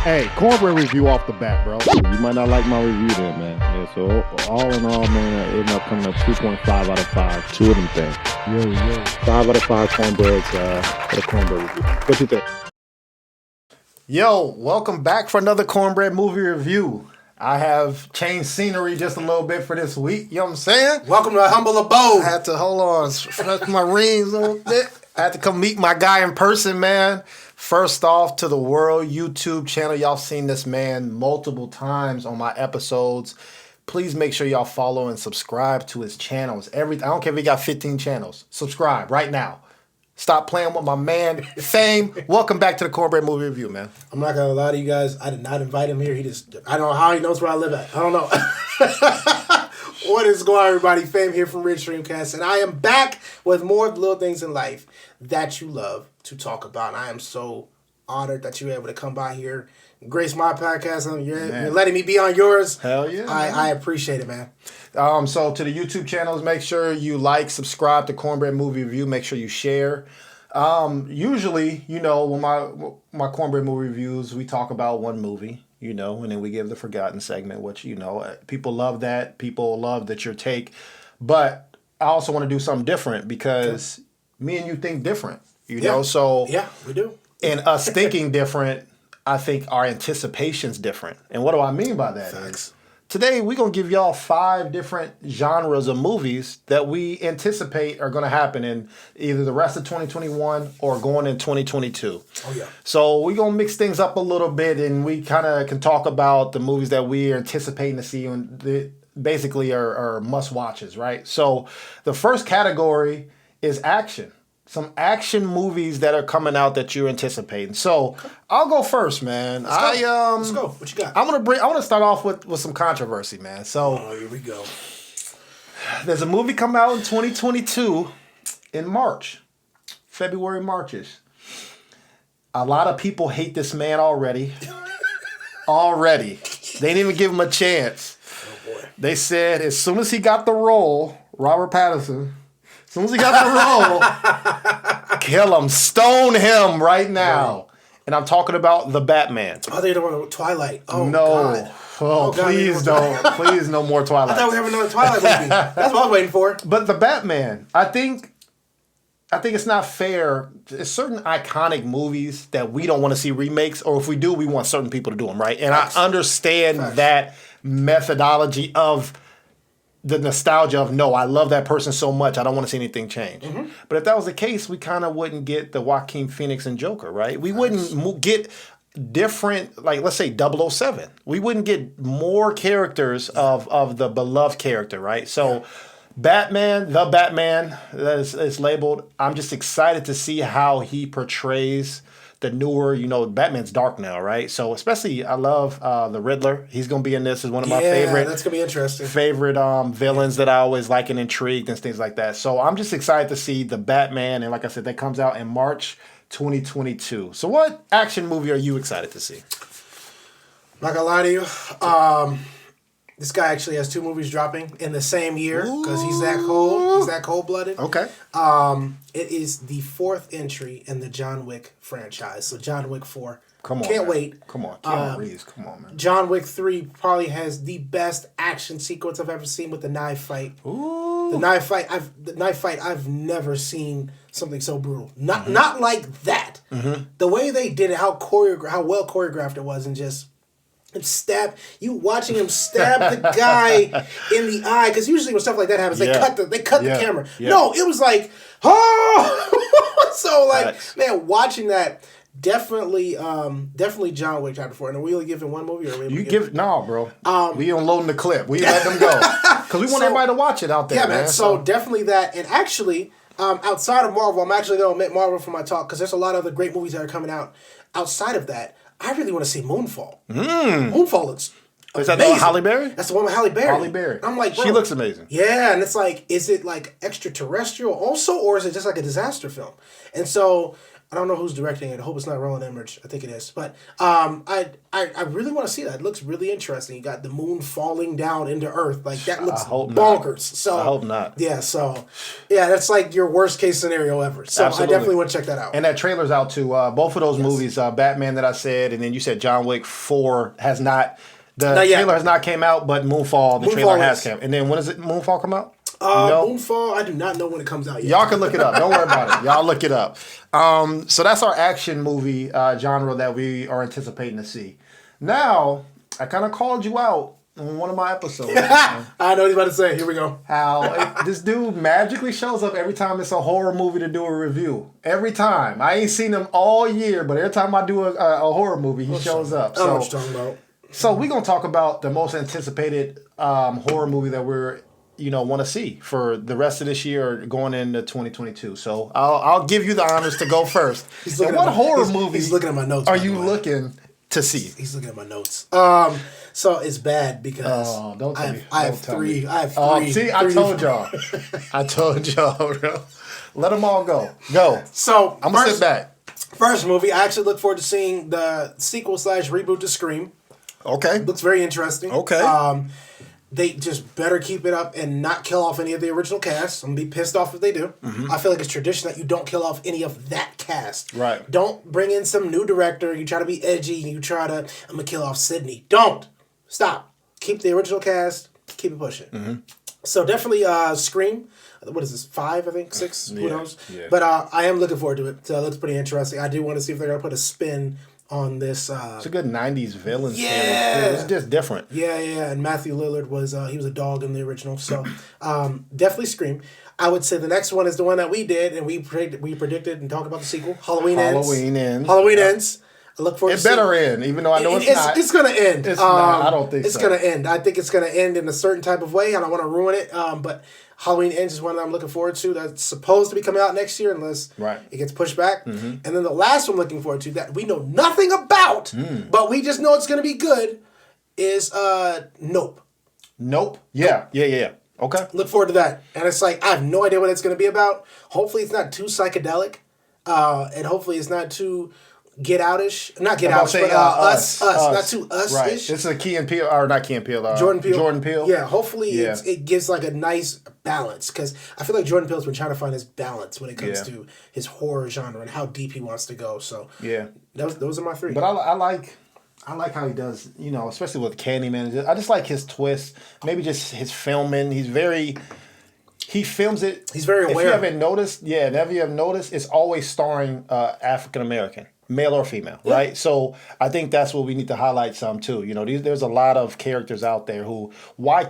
Hey, Cornbread review off the bat, bro. You might not like my review then, man. Yeah, so all in all, man, I ended up coming up 2.5 out of 5. Two of them things. Yo. 5 out of 5 cornbreads for the cornbread review. What you think? Yo, welcome back for another Cornbread movie review. I have changed scenery just a little bit for this week. You know what I'm saying? Welcome to a humble abode. I had to, hold on, stretch my rings a little bit. I had to come meet my guy in person, man. First off, to the world YouTube channel. Y'all seen this man multiple times on my episodes. Please make sure y'all follow and subscribe to his channels. I don't care if he got 15 channels. Subscribe right now. Stop playing with my man, Fame. Welcome back to the Cornbread Movie Review, man. I'm not going to lie to you guys. I did not invite him here. I don't know how he knows where I live at. I don't know. What is going on, everybody? Fame here from Ridge Streamcast, and I am back with more of the little things in life that you love to talk about. And I am so honored that you were able to come by here, grace my podcast, and you're letting me be on yours. Hell yeah. I appreciate it, man. So to the YouTube channels, make sure you like, subscribe to Cornbread Movie Review. Make sure you share. Usually, you know, when my Cornbread Movie Reviews, we talk about one movie, you know, and then we give the forgotten segment, which, you know, people love that. People love that your take. But I also want to do something different because me and you think different, you know? So yeah, we do. And us thinking different, I think our anticipation's different. And what do I mean by that? Thanks. Today, we're going to give y'all 5 different genres of movies that we anticipate are going to happen in either the rest of 2021 or going in 2022. Oh, yeah. So we're going to mix things up a little bit, and we kind of can talk about the movies that we are anticipating to see and basically are must-watches, right? So the first category is action. Some action movies that are coming out that you're anticipating. So I'll go first, man. Let's go. What you got? I want to start off with some controversy, man. So here we go. there's a movie coming out in 2022 in March, February, Marchish. A lot of people hate this man already. They didn't even give him a chance. Oh boy. They said as soon as he got the role, Robert Pattinson. As soon as he got the role, kill him, stone him right now. Right. And I'm talking about the Batman. Oh, they don't want Twilight. Oh, no. God. Oh, please don't. Please, no more Twilight. I thought we were having another Twilight movie. That's what I was waiting for. But the Batman, I think it's not fair. There's certain iconic movies that we don't want to see remakes, or if we do, we want certain people to do them, right? And I understand that methodology of the nostalgia of, no, I love that person so much, I don't want to see anything change. Mm-hmm. But if that was the case, we kind of wouldn't get the Joaquin Phoenix and Joker, right? We wouldn't get different, like, let's say 007. We wouldn't get more characters of the beloved character, right? So Batman, the Batman, is labeled. I'm just excited to see how he portrays the newer, you know, Batman's dark now, right? So especially, I love the Riddler. He's going to be in this as one of my favorite. That's going to be interesting. Favorite villains that I always like and intrigued and things like that. So I'm just excited to see the Batman, and like I said, that comes out in March 2022. So what action movie are you excited to see? Not gonna lie to you. This guy actually has 2 movies dropping in the same year because he's that cold. He's that cold-blooded. Okay. It is the 4th entry in the John Wick franchise. So John Wick 4. Come on, Can't man. wait. Come on, Keanu Reeves. Come on, man. John Wick 3 probably has the best action sequence I've ever seen with the knife fight. Ooh. The knife fight. I've never seen something so brutal. Not like that. Mm-hmm. The way they did it, how well choreographed it was, and just watching him stab the guy in the eye, because usually when stuff like that happens, they cut the camera. Yeah. No, it was like, oh, so like, man, watching that. Definitely John Wick Chapter 4. And are we only giving one movie? Or you give no, bro. We unloading the clip. We let them go because we want everybody to watch it out there. Yeah, man. So definitely that. And actually, outside of Marvel, I'm actually going to omit Marvel from my talk because there's a lot of other great movies that are coming out. Outside of that, I really want to see Moonfall. Moonfall looks Is that the one with Halle Berry? That's the one with Halle Berry. Halle Berry. I'm like, bro, she looks amazing. Yeah, and it's like, is it like extraterrestrial also, or is it just like a disaster film? And so I don't know who's directing it. I hope it's not Roland Emmerich. I think it is. But I really want to see that. It looks really interesting. You got the moon falling down into Earth. Like, that looks bonkers. So I hope not. Yeah, so, yeah, that's like your worst case scenario ever. So Absolutely. I definitely want to check that out. And that trailer's out too. Both of those movies, Batman that I said, and then you said John Wick 4 has not. The trailer has not came out, but Moonfall, the trailer has come. And then when does Moonfall come out? Moonfall, I do not know when it comes out yet. Y'all can look it up. Don't worry about it. Y'all look it up. So that's our action movie genre that we are anticipating to see. Now, I kind of called you out on one of my episodes. I know what he's about to say. Here we go. How this dude magically shows up every time it's a horror movie to do a review. Every time. I ain't seen him all year, but every time I do a horror movie, he shows up. I know what you're talking about. So we're going to talk about the most anticipated horror movie that we're want to see for the rest of this year or going into 2022. So I'll give you the honors to go first. What horror movie? He's looking at my notes. Are you looking to see? He's looking at my notes. So it's bad because I have three. See, I told y'all. I told y'all, bro. Let them all go. Go. So I'm gonna sit back. First movie, I actually look forward to seeing the sequel / reboot to Scream. Okay. Looks very interesting. Okay. They just better keep it up and not kill off any of the original cast. I'm going to be pissed off if they do. Mm-hmm. I feel like it's tradition that you don't kill off any of that cast. Right. Don't bring in some new director. You try to be edgy. You try to, I'm going to kill off Sydney. Don't. Stop. Keep the original cast. Keep it pushing. Mm-hmm. So definitely Scream. What is this, 5, I think? 6? Who knows? Yeah. But I am looking forward to it. So it looks pretty interesting. I do want to see if they're going to put a spin on this. It's a good 90s villain series. It's just different. Yeah. And Matthew Lillard was he was a dog in the original. So definitely Scream. I would say the next one is the one that we did and we predicted and talked about the sequel. Halloween Ends. I look forward to it. It better end, even though I know it's not. It's going to end. It's not. I don't think so. It's going to end. I think it's going to end in a certain type of way. I don't want to ruin it. But Halloween Ends is one that I'm looking forward to. That's supposed to be coming out next year unless it gets pushed back. Mm-hmm. And then the last one I'm looking forward to that we know nothing about, but we just know it's going to be good, is Nope. Nope? Yeah. Okay. Look forward to that. And it's like, I have no idea what it's going to be about. Hopefully it's not too psychedelic. And hopefully it's not too... Get Outish, not Get Outish, but us, not too us-ish. Right. This is a Key and Peele, or not Key and Peele, Jordan Peele. Jordan Peele. Yeah, hopefully it gives like a nice balance because I feel like Jordan Peele's been trying to find his balance when it comes to his horror genre and how deep he wants to go. So those are my 3. But I like how he does, especially with Candyman. I just like his twist. Maybe just his filming. He films it. He's very aware. If you haven't noticed, it's always starring African American. Male or female, right? So I think that's what we need to highlight some too. There's a lot of characters out there who, when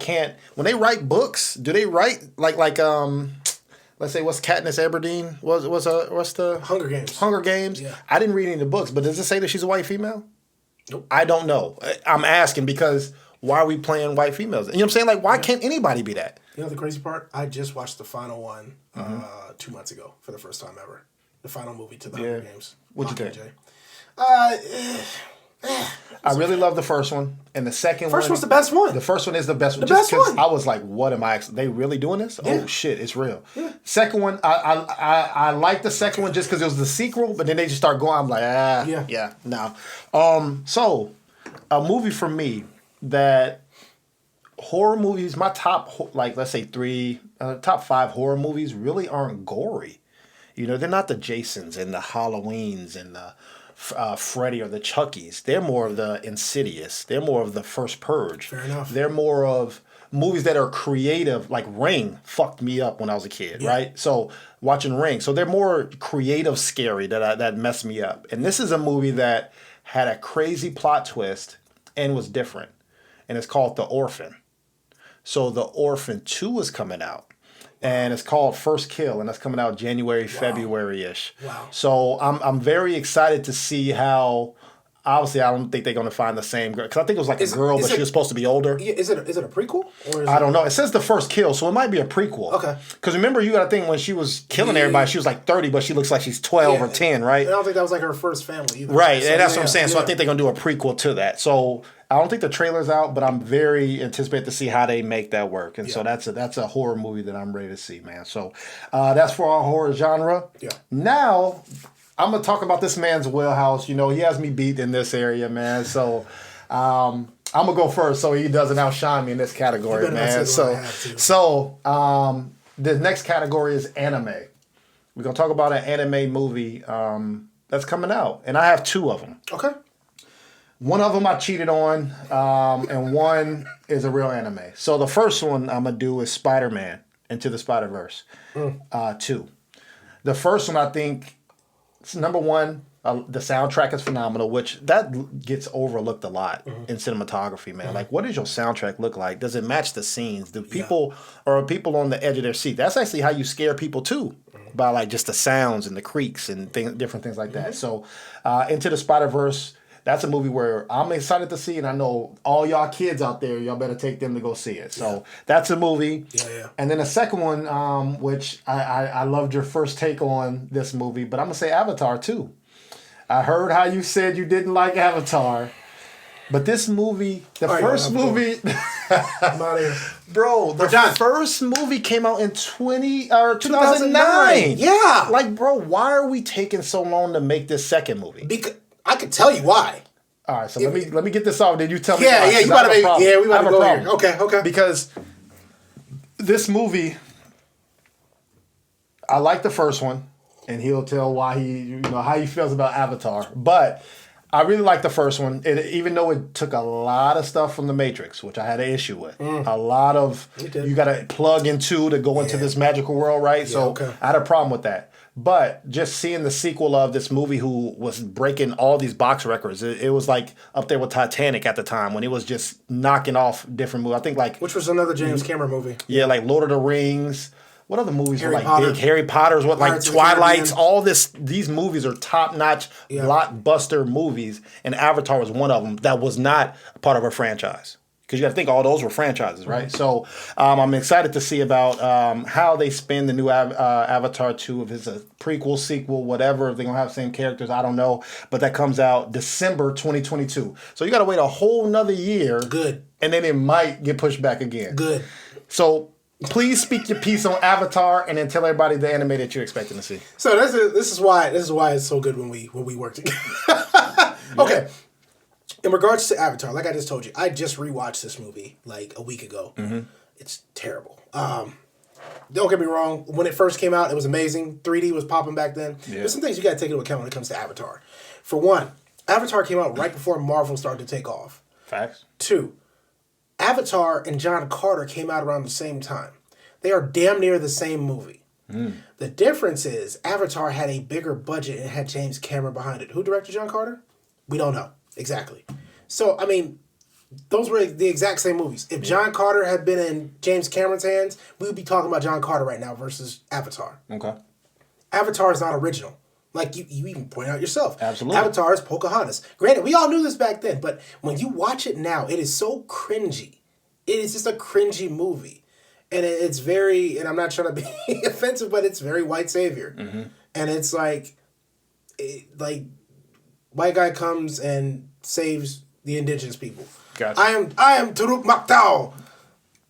they write books, do they write like let's say what's Katniss Everdeen? What's the Hunger Games? Hunger Games. Yeah. I didn't read any of the books, but does it say that she's a white female? Nope. I don't know. I'm asking because why are we playing white females? You know what I'm saying? Like, why can't anybody be that? You know the crazy part? I just watched the final one 2 months ago for the first time ever. The final movie to the Hunger Games. What'd you think? I really love the first one, and the second one. First one's the best one. The first one is the best one. The best one. I was like, "What am I? They really doing this? Yeah. Oh shit, it's real." Yeah. Second one, I like the second one just because it was the sequel, but then they just start going. I'm like, no. So a movie for me that horror movies, my top let's say 3, top 5 horror movies really aren't gory. They're not the Jasons and the Halloweens and the Freddy or the Chuckies. They're more of the Insidious. They're more of the First Purge. Fair enough. They're more of movies that are creative, like Ring fucked me up when I was a kid, right? So watching Ring. So they're more creative scary that messed me up. And this is a movie that had a crazy plot twist and was different. And it's called The Orphan. So The Orphan 2 is coming out. And it's called First Kill, and that's coming out January, February-ish. Wow. So I'm very excited to see how. Obviously, I don't think they're going to find the same girl because I think it was like a girl, but she was supposed to be older. Is it a prequel or I don't know. It says The First Kill, so it might be a prequel. Okay. Because remember, you got to think when she was killing everybody, she was like 30, but she looks like she's 12 or 10, right? I don't think that was like her first family either. Right, so, and that's what I'm saying. So I think they're going to do a prequel to that. So I don't think the trailer's out, but I'm very anticipated to see how they make that work. And so that's a horror movie that I'm ready to see, man. So that's for our horror genre. Yeah. Now, I'm gonna talk about this man's wheelhouse. You know, he has me beat in this area, man. So, I'm gonna go first, so he doesn't outshine me in this category, man. So, the next category is anime. We're gonna talk about an anime movie that's coming out, and I have two of them. Okay. One of them I cheated on, and one is a real anime. So the first one I'm gonna do is Spider-Man Into the Spider-Verse 2. The first one I think, number one, the soundtrack is phenomenal, which that gets overlooked a lot in cinematography, man. Like, what does your soundtrack look like? Does it match the scenes? Do people or are people on the edge of their seat? That's actually how you scare people too, by like just the sounds and the creaks and different things like that. So, Into the Spider-Verse. That's a movie where I'm excited to see, and I know all y'all kids out there, y'all better take them to go see it. So that's a movie. Yeah. And then the second one, which I loved your first take on this movie, but I'm going to say Avatar too. I heard how you said you didn't like Avatar, but this movie, first movie, I'm out of here. bro, the first movie came out in 2009. Yeah. Like, bro, why are we taking so long to make this second movie? Because I could tell you why. All right, so let me get this off. Then you tell me. Yeah, you gotta make. Yeah, we gotta go here. Okay. Because this movie, I like the first one, and he'll tell why how he feels about Avatar. But I really like the first one, even though it took a lot of stuff from The Matrix, which I had an issue with. A lot of you got to plug into to go into this magical world, right? So I had a problem with that. But just seeing the sequel of this movie who was breaking all these box records, it was like up there with Titanic at the time when it was just knocking off different movies. I think like... Which was another James Cameron movie. Yeah, like Lord of the Rings. What other movies were like Potter. big? Harry Potter's, like Pirates Twilight's, all this. These movies are top-notch blockbuster movies, and Avatar was one of them that was not part of a franchise. Because you got to think all those were franchises, right? So I'm excited to see about how they spin the new Avatar 2. If it's a prequel, sequel, whatever. If they're going to have the same characters, I don't know. But that comes out December 2022. So you got to wait a whole nother year. Good. And then it might get pushed back again. Good. So please speak your piece on Avatar and then tell everybody the anime that you're expecting to see. So this is why it's so good when we work together. Okay. In regards to Avatar, like I just told you, I just rewatched this movie like a week ago. It's terrible. Don't get me wrong. When it first came out, it was amazing. 3D was popping back then. Yeah. There's some things you got to take into account when it comes to Avatar. For one, Avatar came out right before Marvel started to take off. Facts. 2, Avatar and John Carter came out around the same time. They are damn near the same movie. The difference is Avatar had a bigger budget and had James Cameron behind it. Who directed John Carter? We don't know. Exactly. So, I mean, those were the exact same movies. If John Carter had been in James Cameron's hands, we would be talking about John Carter right now versus Avatar. Okay. Avatar is not original. Like, you even point out yourself. Absolutely. Avatar is Pocahontas. Granted, we all knew this back then, but when you watch it now, it is so cringy. It is just a cringy movie. And it's very, and I'm not trying to be offensive, but it's very white savior. And it's like white guy comes and saves the indigenous people. Gotcha. I am Turuk Maktal.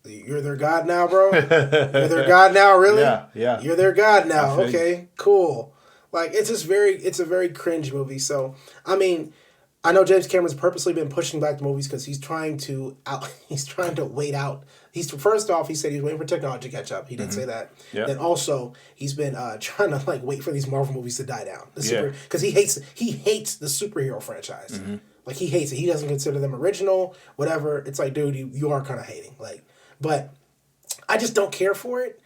You're their god now, bro? You're their god now, really? Yeah. You're their god now. Okay, cool. Like, it's a very cringe movie. So, I mean, I know James Cameron's purposely been pushing back the movies because he's trying to wait out. First off, he said he's waiting for technology to catch up. He did say that. Yep. Then also, he's been trying to like wait for these Marvel movies to die down. Because he hates the superhero franchise. Like, he hates it. He doesn't consider them original, whatever. It's like, dude, you are kind of hating. Like, but I just don't care for it.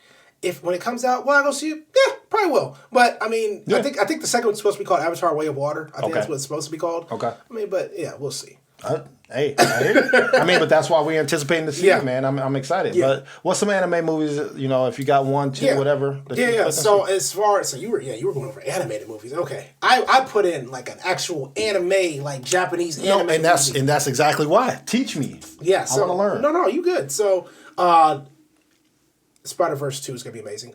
When it comes out, will I go see it? Yeah, probably will. But I mean, I think the second one's supposed to be called Avatar: Way of Water. I think that's what it's supposed to be called. Okay. I mean, but yeah, we'll see. Hey, I hear you. I mean, but that's why we're anticipating to see it, man. I'm excited. Yeah. But what's some anime movies? If you got 1, 2, whatever. So as far as you were going over animated movies. Okay, I put in like an actual anime, like Japanese anime. And that's exactly why. Teach me. Yeah, so, I want to learn. No, you good. So, Spider-Verse 2 is gonna be amazing.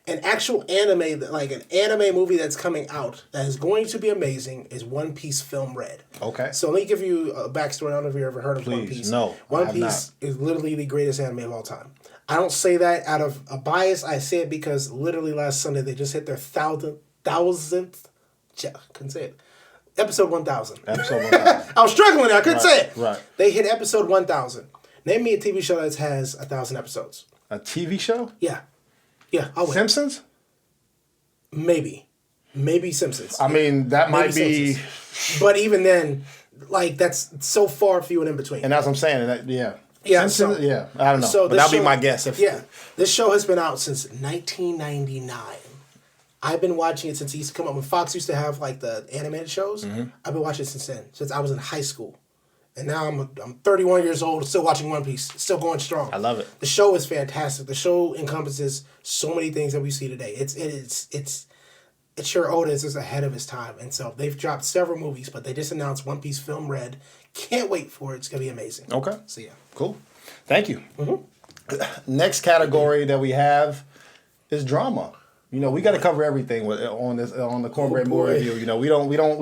An actual anime, like an anime movie that's coming out that is going to be amazing is One Piece Film Red. Okay. So let me give you a backstory. I don't know if you've ever heard of One Piece. No, One Piece is literally the greatest anime of all time. I don't say that out of a bias. I say it because literally last Sunday they just hit their thousandth couldn't say it. Episode 1000. Episode 1000. I was struggling. I couldn't say it. Right. They hit episode 1000. Name me a TV show that has 1,000 episodes. A TV show? Yeah. Yeah, I'll win. Simpsons? Maybe Simpsons. I mean, that might be... Simpsons. But even then, like, that's so far few and in between. And that's what I'm saying. That, yeah. Yeah, Simpsons? Yeah. I don't know. So but that'll be my guess. This show has been out since 1999. I've been watching it since it used to come up. When Fox used to have, like, the animated shows, I've been watching it since then. Since I was in high school. And now I'm 31 years old, still watching One Piece, still going strong. I love it. The show is fantastic. The show encompasses so many things that we see today. It's sure Oda is ahead of his time, and so they've dropped several movies, but they just announced One Piece Film Red. Can't wait for it. It's gonna be amazing. Okay. So yeah, cool. Thank you. Next category that we have is drama. You know, we got to cover everything on the Cornbread Movie Review. You know, we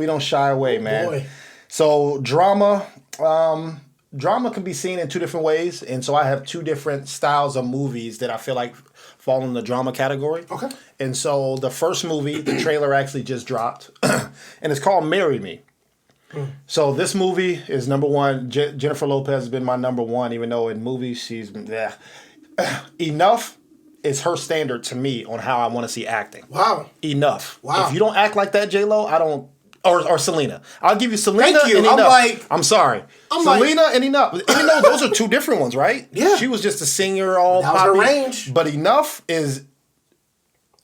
don't shy away, man. Boy. So drama can be seen in two different ways, and so I have two different styles of movies that I feel like fall in the drama category. Okay. And so the first movie, the trailer actually just dropped, and it's called Marry Me. So this movie is number one. Jennifer Lopez has been my number one, even though in movies she's Enough is her standard to me on how I want to see acting. Wow. Enough. Wow. If you don't act like that, J-Lo, I don't. Or Selena. I'll give you Selena Thank you. and Enough. I'm sorry. Selena and Enough. Even though those are two different ones, right? Yeah. She was just a singer, all that was poppy. her range. But Enough is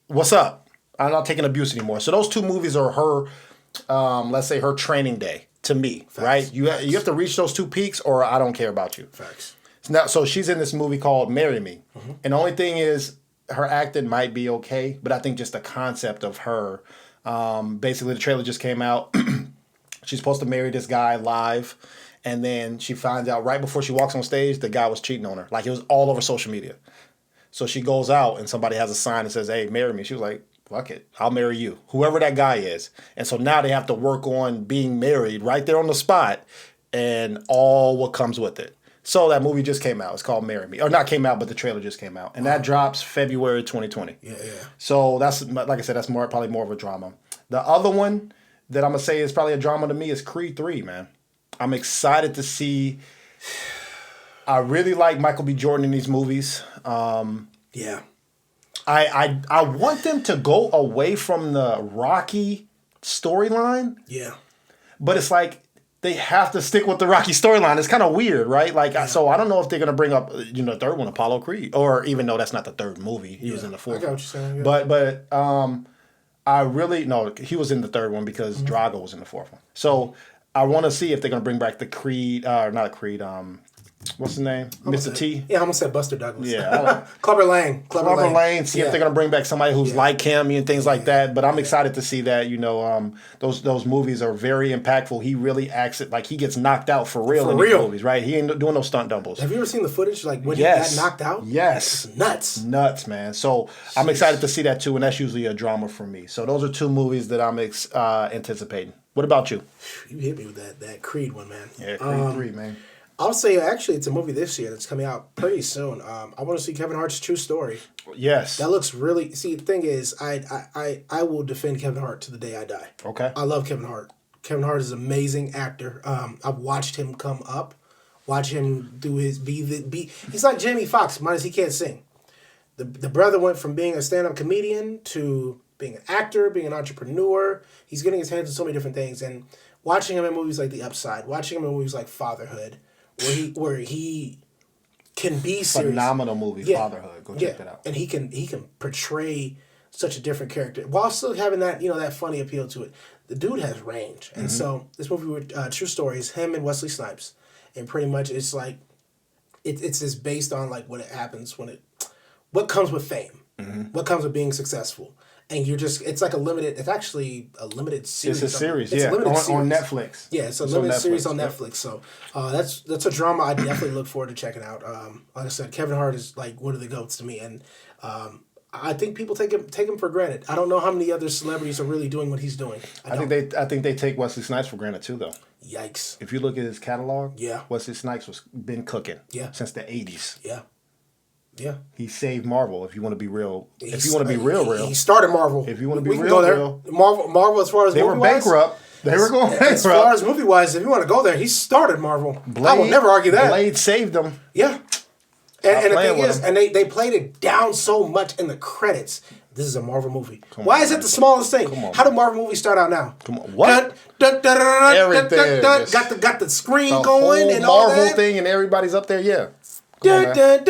what's up. I'm not taking abuse anymore. So those two movies are her, let's say her training day to me, Facts. right? You have to reach those two peaks or I don't care about you. Facts. So she's in this movie called Marry Me. And the only thing is her acting might be okay, but I think just the concept of her, basically the trailer just came out. She's supposed to marry this guy live, and then she finds out right before she walks on stage the guy was cheating on her. Like, it was all over social media. So she goes out and somebody has a sign that says, "Hey, marry me." She was like, "Fuck it, I'll marry you," whoever that guy is. And so now they have to work on being married right there on the spot and all what comes with it. So that movie just came out. It's called Marry Me. Or not came out, but the trailer just came out. And that drops February 2020. Yeah. So that's, like I said, that's probably more of a drama. The other one that I'm going to say is probably a drama to me is Creed 3, man. I'm excited to see. I really like Michael B. Jordan in these movies. Yeah. I want them to go away from the Rocky storyline. Yeah. But it's like they have to stick with the Rocky storyline. It's kind of weird, right? Like, so I don't know if they're going to bring up, the third one, Apollo Creed. Or even though that's not the third movie. He was in the fourth. I got what you're saying. Yeah. But I really, no, he was in the third one because Drago was in the fourth one. So I want to see if they're going to bring back the Creed, not a Creed, what's his name? Mr. T? Yeah, I almost said Buster Douglas. Yeah. Clubber Lang. Clubber Lane, see if they're going to bring back somebody who's like him and things like that. But I'm excited to see that, those movies are very impactful. He really acts it like he gets knocked out for real in these movies, right? He ain't doing no stunt doubles. Have you ever seen the footage, like when he got knocked out? Yes. It's nuts. Nuts, man. So I'm excited to see that too, and that's usually a drama for me. So those are two movies that I'm anticipating. What about you? You hit me with that Creed one, man. Yeah, Creed 3, man. I'll say, actually, it's a movie this year that's coming out pretty soon. I want to see Kevin Hart's True Story. Yes. That looks really... See, the thing is, I will defend Kevin Hart to the day I die. Okay. I love Kevin Hart. Kevin Hart is an amazing actor. I've watched him come up. Watch him do his... He's like Jamie Foxx, minus he can't sing. The brother went from being a stand-up comedian to being an actor, being an entrepreneur. He's getting his hands in so many different things. And watching him in movies like The Upside, watching him in movies like Fatherhood... Where he can be serious. Phenomenal movie, Fatherhood. Go check that out. And he can portray such a different character while still having that that funny appeal to it. The dude has range, and so this movie with True Story is him and Wesley Snipes, and pretty much it's like it's just based on like what happens what comes with fame, what comes with being successful. And it's like it's actually a limited series. It's a series, It's a limited series. On Netflix. Yeah, it's a limited series on Netflix. So that's a drama I definitely look forward to checking out. Like I said, Kevin Hart is like one of the GOATs to me. And I think people take him for granted. I don't know how many other celebrities are really doing what he's doing. I think they take Wesley Snipes for granted too, though. Yikes. If you look at his catalog, Yeah. Wesley Snipes been cooking Yeah. since the 80s. Yeah. Yeah. He saved Marvel. If you want to be real, if you want to be real, he started Marvel. If you want to be we can real, go there. real. Marvel, as far as They were movie-wise, bankrupt. They were going bankrupt. As far as movie wise, if you want to go there, he started Marvel. I will never argue that. Blade saved them. Yeah. And the playing thing with is, him. and they played it down so much in the credits. This is a Marvel movie. Why is it the smallest thing? How do Marvel movies start out now? Come on, what? Everything. Got the screen The going whole and all Marvel that. thing, and everybody's up there. Yeah. Come on, man.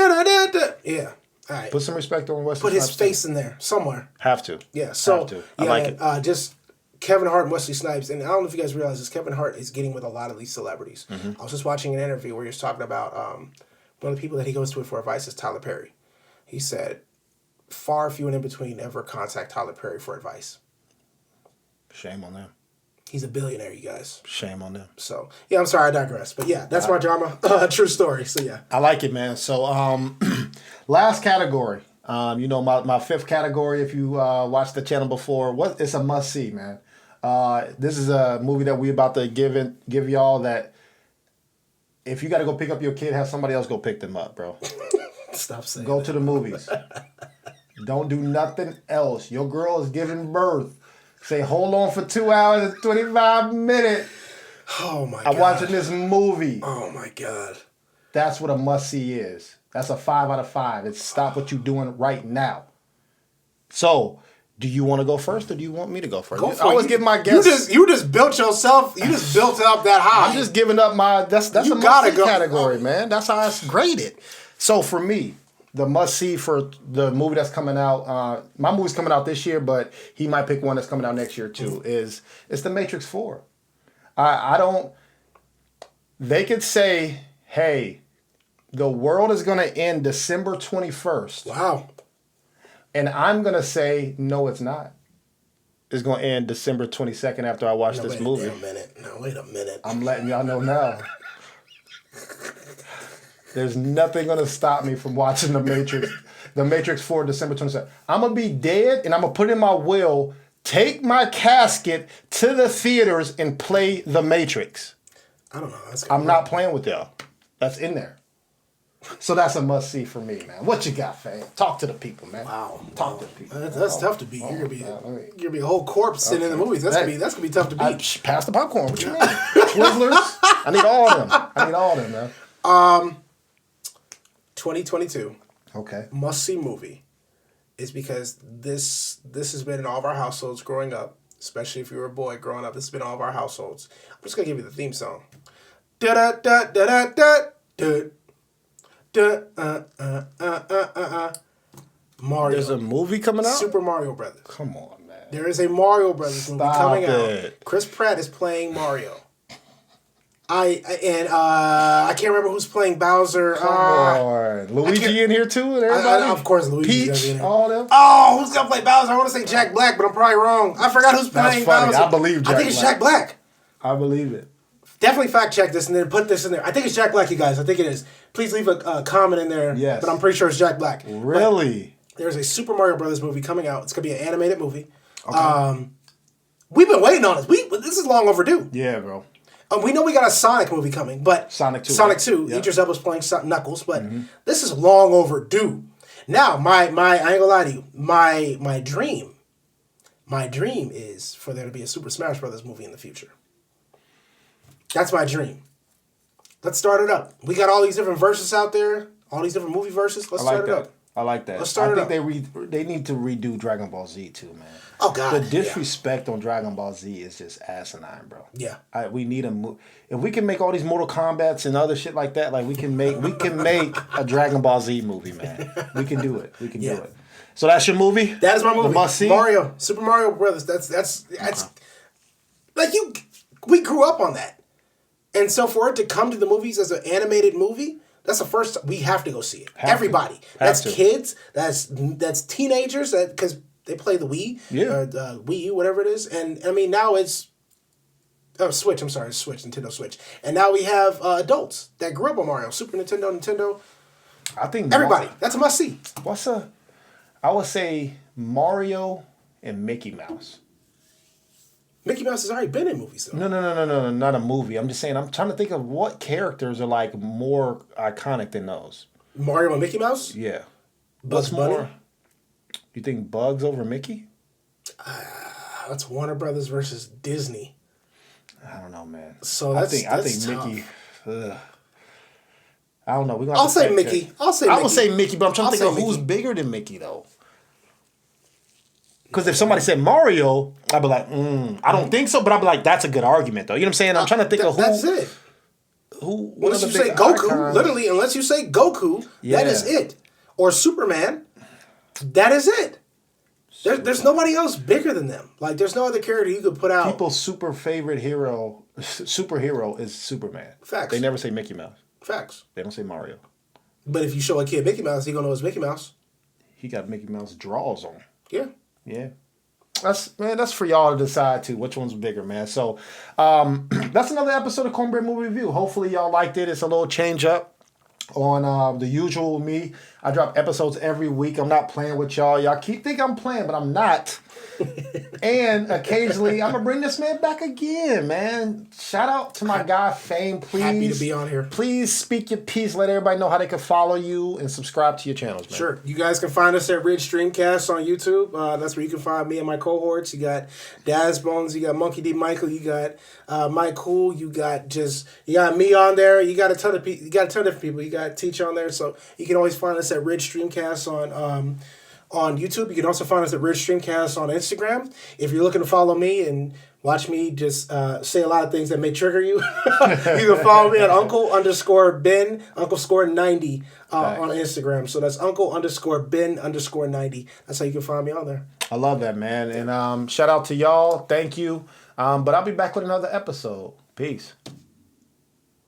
Yeah. All right. Put some respect on Wesley. Put his Snipes, face in there somewhere. Have to. Yeah. So Have to. I like it. Just Kevin Hart and Wesley Snipes, and I don't know if you guys realize this. Kevin Hart is getting with a lot of these celebrities. Mm-hmm. I was just watching an interview where he was talking about one of the people that he goes to for advice is Tyler Perry. He said, far few and in between ever contact Tyler Perry for advice. Shame on them. He's a billionaire, you guys. Shame on them. So, yeah, I'm sorry I digress. But yeah, that's my drama. True story. So, yeah. I like it, man. So, last category. My fifth category, if you watched the channel before, it's a must-see, man. This is a movie that we about to give y'all that if you got to go pick up your kid, have somebody else go pick them up, bro. Stop saying Go that. to the movies. Don't do nothing else. Your girl is giving birth. Say, hold on for 2 hours and 25 minutes. Oh, my God. I'm watching this movie. Oh, my God. That's what a must-see is. That's a 5 out of 5. It's stop what you're doing right now. So, do you want to go first or do you want me to go first? Go for I always it. give my guests. You just built yourself. You just built it up that high. I'm just giving up my. That's You a gotta must-see go. category, man. That's how it's graded. So for me, the must-see for the movie that's coming out. My movie's coming out this year, but he might pick one that's coming out next year too. It's The Matrix 4. I don't. They could say, hey, the world is going to end December 21st. Wow. And I'm going to say, no, it's not. It's going to end December 22nd after I watch this movie. Wait a minute. No, wait a minute. I'm letting y'all know now. There's nothing going to stop me from watching The Matrix. The Matrix 4, December 22nd. I'm going to be dead, and I'm going to put in my will, take my casket to the theaters and play The Matrix. I don't know. I'm not playing with y'all. That's in there. So that's a must-see for me, man. What you got, fam? Talk to the people, man. Wow. Talk to the people. That's tough to beat. You're gonna be a whole corpse sitting in the movies. That's gonna be tough to beat. Pass the popcorn. What you mean? Twizzlers? I need all of them, man. 2022. Okay. Must-see movie is because this has been in all of our households growing up, especially if you were a boy growing up. This has been in all of our households. I'm just gonna give you the theme song. Da da da da da da da. Mario. There's a movie coming out? Super Mario Brothers. Come on, man. There is a Mario Brothers movie coming it. out. Chris Pratt is playing Mario. I can't remember who's playing Bowser. Come on. Luigi in here too? And everybody? Of course, Luigi's gonna Peach, be in here. all them? Oh, who's gonna play Bowser? I want to say Jack Black, but I'm probably wrong. I forgot who's That's playing funny. Bowser. I believe Jack I think it's Black. Jack Black. I believe it. Definitely fact check this and then put this in there. I think it's Jack Black, you guys. I think it is. Please leave a comment in there. Yes. But I'm pretty sure it's Jack Black. Really? But there's a Super Mario Brothers movie coming out. It's gonna be an animated movie. Okay. We've been waiting on this. This is long overdue. Yeah, bro. We know we got a Sonic movie coming, but Sonic 2. Sonic 2. Yep. Idris Elba's playing Knuckles, but this is long overdue. Now, I ain't gonna lie to you. My dream is for there to be a Super Smash Brothers movie in the future. That's my dream. Let's start it up. We got all these different verses out there, all these different movie verses. Let's start it up. I like that. Let's start it up. I think they need to redo Dragon Ball Z too, man. Oh God, The disrespect on Dragon Ball Z is just asinine, bro. Yeah. We need if we can make all these Mortal Kombats and other shit like that, like we can make a Dragon Ball Z movie, man. We can do it. We can do it. So that's your movie? That is my movie. The must-see? Mario, Super Mario Brothers. That's like we grew up on that. And so for it to come to the movies as an animated movie, that's the first we have to go see it. Everybody. That's kids, that's teenagers because they play the Wii, or the Wii U, whatever it is. And I mean now it's Switch, I'm sorry, Switch, Nintendo Switch. And now we have adults that grew up on Mario, Super Nintendo. I think Everybody. That's a must see. I would say Mario and Mickey Mouse. Mickey Mouse has already been in movies, though. No, not a movie. I'm just saying, I'm trying to think of what characters are like more iconic than those. Mario and Mickey Mouse? Yeah. Bugs What's Bunny? more? You think Bugs over Mickey? That's Warner Brothers versus Disney. I don't know, man. So I that's think tough. Mickey. I don't know. We're gonna I'll have to say fact Mickey. check. I'll say I Mickey. would say Mickey, but I'm trying to I'll think of say who's Mickey. bigger than Mickey though. Because if somebody said Mario, I'd be like, I don't think so. But I'd be like, that's a good argument though. You know what I'm saying? I'm trying to think of who. That's it. Who? What Unless are you the say big Goku, icons? literally, unless you say Goku, that is Yeah. it. Or Superman, that is it. There's nobody else bigger than them. Like, there's no other character you could put out. People's superhero is Superman. Facts. They never say Mickey Mouse. Facts. They don't say Mario. But if you show a kid Mickey Mouse, he gonna know it's Mickey Mouse. He got Mickey Mouse draws on. Yeah. Yeah. That's for y'all to decide too. Which one's bigger, man? So that's another episode of Cornbread Movie Review. Hopefully y'all liked it. It's a little change up on the usual me. I drop episodes every week. I'm not playing with y'all. Y'all keep thinking I'm playing, but I'm not. And occasionally I'm gonna bring this man back again, man. Shout out to my guy Fame, please. Happy to be on here. Please speak your piece. Let everybody know how they can follow you and subscribe to your channels, man. Sure. You guys can find us at Ridge Streamcast on YouTube. That's where you can find me and my cohorts. You got Daz Bones, you got Monkey D. Michael, you got Mike Cool, you got me on there. You got a ton of different people. You got Teach on there. So you can always find us at Ridge Streamcast on YouTube. You can also find us at Ridge Streamcast on Instagram. If you're looking to follow me and watch me just say a lot of things that may trigger you, you can follow me at Uncle_Ben, Uncle_90 on Instagram. So that's Uncle_Ben_90. That's how you can find me on there. I love that, man. And shout out to y'all. Thank you. But I'll be back with another episode. Peace.